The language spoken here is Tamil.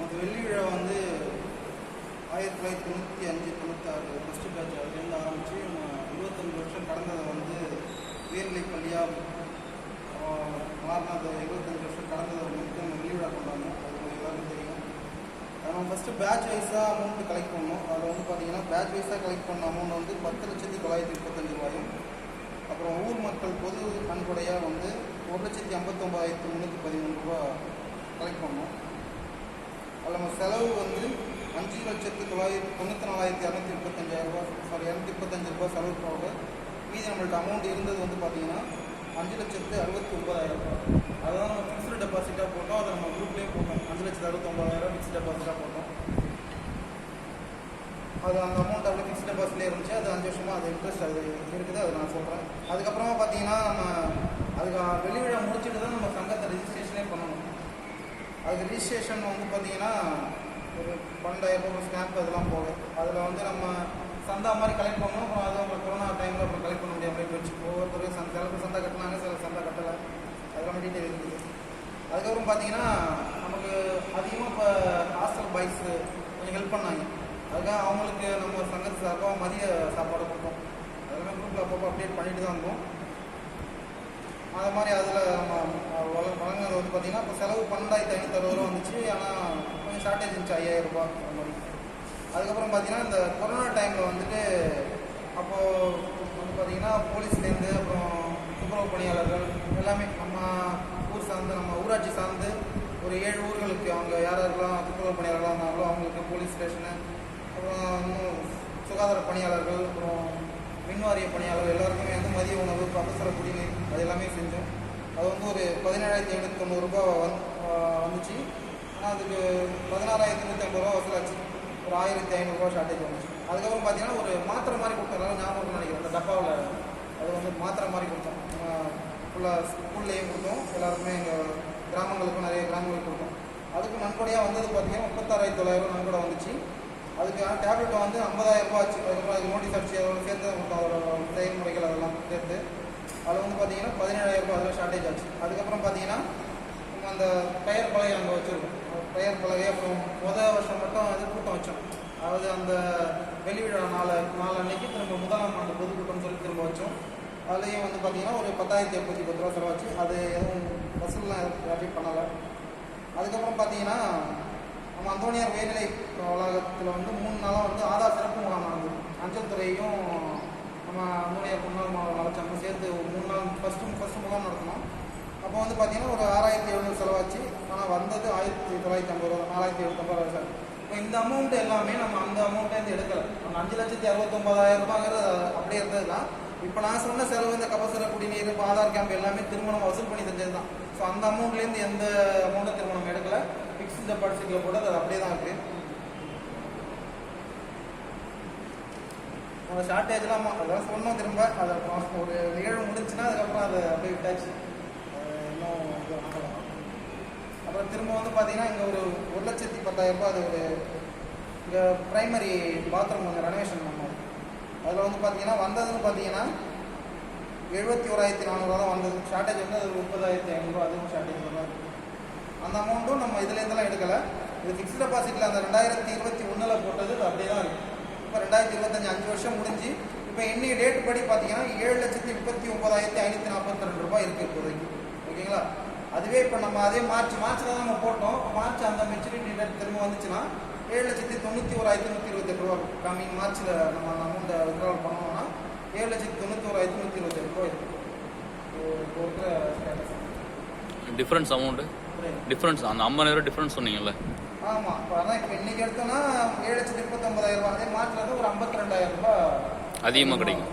நமது வெள்ளி விழா வந்து 1995 96 ஃபஸ்ட்டு பேட்ச் அதுலேருந்து ஆரம்பித்து 25 வருஷம் கடந்ததை வந்து உயர்நிலைப் பள்ளியாக மாறினது 25 வருஷம் கடந்ததை வந்து நம்ம வெள்ளி விழா கொண்டாடணும். அது எல்லாருக்கும் தெரியும். நம்ம ஃபஸ்ட்டு பேட்ச் வைஸாக அமௌண்ட்டு கலெக்ட் பண்ணோம். அதில் வந்து பார்த்திங்கன்னா பேட்ச் வைஸாக கலெக்ட் பண்ண அமௌண்ட் வந்து 10,935 ரூபாயும், அப்புறம் ஊர் மக்கள் பொது நன்கொடையாக வந்து 1,59,313 ரூபா கலெக்ட் பண்ணோம். அதில் நம்ம செலவு வந்து 5,94,235 ரூபா செலவு போக மீதி நம்மள்ட்ட அமௌண்ட் இருந்தது வந்து பார்த்திங்கன்னா 5,69,000 ரூபா. அதான் நம்ம ஃபிக்ஸ்டு டெபாசிட்டாக போட்டோம். அதை நம்ம குரூப்லேயே போட்டோம். 5,69,000 ஃபிக்ஸ்டு டெபாசிட்டாக போட்டோம். அது அந்த அமௌண்ட் அப்படியே ஃபிக்ஸ்ட் டெபாசிட்லேயே இருந்துச்சு. அது 5 வருஷமாக அது இன்ட்ரெஸ்ட் அது இருக்குது. அது நான் சொல்கிறேன். அதுக்கப்புறமா பார்த்தீங்கன்னா நம்ம அதுக்கு வெள்ளி விழா முடிச்சுட்டு தான் நம்ம சங்கத்தை ரெஜிஸ்ட்ரேஷனே பண்ணணும். அதுக்கு ரிஜிஸ்ட்ரேஷன் வந்து பார்த்திங்கன்னா ஒரு 12,000 ரூபாய் ஸ்டாம்ப் அதெல்லாம் போகும். அதில் வந்து நம்ம சந்தா மாதிரி கலெக்ட் பண்ணோம். அப்புறம் அது நம்ம கொரோனா டைமில் அப்புறம் கலெக்ட் பண்ண முடியாமல் போயிடுச்சு. ஒவ்வொருத்தரையும் சில பேர் சந்தா கட்டினாங்க, சில சந்தா கட்டலை. அதெல்லாம் டீட்டெயில் இருக்குது. அதுக்கப்புறம் பார்த்தீங்கன்னா நமக்கு அதிகமாக இப்போ ஹாஸ்டல் பாய்ஸ் கொஞ்சம் ஹெல்ப் பண்ணாங்க. அதுக்காக அவங்களுக்கு நம்ம சங்கத்து சார்பாக மதிய சாப்பாடு கொடுத்தோம். அதெல்லாம் குரூப்பில் அப்பப்போ அப்டேட் பண்ணிட்டு தான் இருந்தோம். அது மாதிரி அதில் நம்ம வழங்கினது வந்து பார்த்திங்கன்னா இப்போ செலவு 12,560 ரூபா வந்துச்சு. ஆனால் கொஞ்சம் ஷார்ட்டேஜ் இருந்துச்சு 5,000 ரூபா அந்த மாதிரி. அதுக்கப்புறம் பார்த்திங்கன்னா இந்த கொரோனா டைமில் வந்துட்டு அப்போது வந்து பார்த்திங்கன்னா போலீஸ்லேருந்து அப்புறம் துப்புரவு பணியாளர்கள் எல்லாமே நம்ம ஊர் சார்ந்து நம்ம ஊராட்சி சார்ந்து ஒரு 7 ஊர்களுக்கு அவங்க யாரெல்லாம் துப்புரவு பணியாளர்களாக இருந்தாங்களோ அவங்களுக்கு போலீஸ் ஸ்டேஷனு, அப்புறம் இன்னும் சுகாதார பணியாளர்கள், அப்புறம் மின்வாரிய பணியாளர்கள் எல்லாருக்குமே வந்து மதிய உணவு, அவசர குடிநீர் அது எல்லாமே செஞ்சோம். அது வந்து ஒரு 17,790 ரூபா வந்துச்சு. ஆனால் அதுக்கு 16,150 ரூபா வசூலாச்சு. ஒரு 1,500 ரூபா ஷார்ட்டேஜ் வந்துச்சு. அதுக்கப்புறம் பார்த்தீங்கன்னா ஒரு மாத்திரை மாதிரி கொடுத்தோம். எல்லாரும் ஞாபகம் நினைக்கிறேன். அந்த டப்பாவில் அது வந்து மாத்திரை மாதிரி கொடுத்தோம். ஃபுல்லாக ஸ்கூல்லேயும் கொடுத்தோம். எல்லாருக்குமே எங்கள் கிராமங்களுக்கும் நிறைய கிராமங்களுக்கு கொடுத்தோம். அதுக்கு நன்கொடையாக வந்தது பார்த்திங்கன்னா 36,900 நன்கொடை வந்துச்சு. அதுக்கான டேப்லெட் வந்து 50,000 ரூபா ஆச்சு. அதுக்கப்புறம் அதுக்கு நோட்டீஸ் அடிச்சு அதோட சேர்த்து அதோட செயல்முறைகள் அதெல்லாம் சேர்த்து அதில் வந்து பார்த்திங்கன்னா 17,000 ரூபா அதில் ஷார்ட்டேஜ் ஆச்சு. அதுக்கப்புறம் பார்த்திங்கன்னா நம்ம அந்த பெயர் பலகை அங்கே வச்சுருக்கோம். பெயர் பலகை அப்புறம் வருஷம் மட்டும் அது கூட்டம் வச்சோம். அதாவது அந்த வெள்ளி விழா நாள் அன்னைக்கு திரும்ப முதலாம் ஆண்டு பொதுக்கூட்டம்னு சொல்லி திரும்ப வச்சோம். அதுலேயும் வந்து பார்த்திங்கன்னா ஒரு 10,080 ரூபா செலவாச்சு. அது எதுவும் வசூல்லாம் யாரையும் பண்ணலை. அதுக்கப்புறம் பார்த்திங்கன்னா நம்ம அந்தோனியார் உயர்நிலை வளாகத்தில் வந்து 3 நாளாக வந்து ஆதார் சிறப்பு முகாம் நடந்தது. அஞ்சல் துறையும் நம்ம அந்தோனியார் முன்னாள் நலச்சங்கம் சேர்த்து 3 நாள் ஃபஸ்ட்டு முகாம் நடத்தினோம். அப்போ வந்து பார்த்திங்கன்னா ஒரு 6,700 செலவாச்சு. ஆனால் வந்தது 1,950 ரூபா, 4,750 ரூபா சார். இப்போ இந்த அமௌண்ட் எல்லாமே நம்ம அந்த அமௌண்ட்டேருந்து எடுக்கலை. நம்ம 5,69,000 ரூபாங்கிறது அப்படியே இருந்தது தான். இப்போ நான் சொன்ன செலவு இந்த கபசுர குடிநீர், ஆதார் கேம்ப் எல்லாமே திருமணம் வசூல் பண்ணி செஞ்சது தான். ஸோ அந்த அமௌண்ட்லேருந்து எந்த அமௌண்ட்டை திருமணம் எடுக்கலை. ஃபிக்ஸ்டு டெபாசிட்டில் போட்டு அது அப்படியே தான் இருக்குது. அந்த ஷார்ட்டேஜ்லாம் அதெல்லாம் சொன்னோம். திரும்ப அதை ஒரு நிகழ்வு முடிஞ்சுன்னா அதுக்கப்புறம் அதை அப்படியே விட்டாச்சு. இன்னும் இது ஆகலாம். அப்புறம் திரும்ப வந்து பார்த்திங்கன்னா இங்கே ஒரு 1,10,000 ரூபா அது ஒரு இங்கே ப்ரைமரி பாத்ரூம் கொஞ்சம் ரெனோவேஷன் பண்ணோம். அதில் வந்து பார்த்திங்கன்னா வந்ததுன்னு பார்த்திங்கன்னா 71,400 தான் வந்தது. ஷார்ட்டேஜ் வந்து அது 30,500 ரூபா. அதுவும் ஷார்ட்டேஜ் தான் இருக்குது. அந்த அமௌண்ட்டும் நம்ம இதுலேருந்துலாம் எடுக்கலை. இது ஃபிக்ஸ்டு டெபாசிட்டில் அந்த 2021 போட்டது அப்படியே தான் இருக்குது. இப்போ 2025 5 வருஷம் முடிஞ்சு இப்போ இன்னைக்கு டேட் படி பார்த்தீங்கன்னா 7,39,542 ரூபாய் இருக்குது இப்போதைக்கு. ஓகேங்களா? அதுவே இப்போ நம்ம அதே மார்ச்சில் தான் நம்ம போட்டோம். மார்ச் அந்த மெச்சூரிட்டி டேட் திரும்ப வந்துச்சுன்னா 7,91,128 ரூபா கம்மிங் மார்ச்சில் நம்ம அந்த அமௌண்ட்டை வித்ட்ராவல் பண்ணோம்னா 7,91,128 ரூபாய் இருக்குது. இப்போ இருக்கிற ஸ்டேட்டஸ் டிஃப்ரென்ஸ் அமௌண்ட்டு டிஃப்ரென்ஸ் அந்த 50,000 டிஃப்ரென்ஸ் சொன்னீங்கல்ல? ஆமாம். இப்போ அதான் இப்போ இன்றைக்கி எடுத்தோன்னா 7,39,000 ரூபா. அதே மார்ச்சில் வந்து ஒரு 52,000 ரூபா அதிகமாக கிடைக்கும்.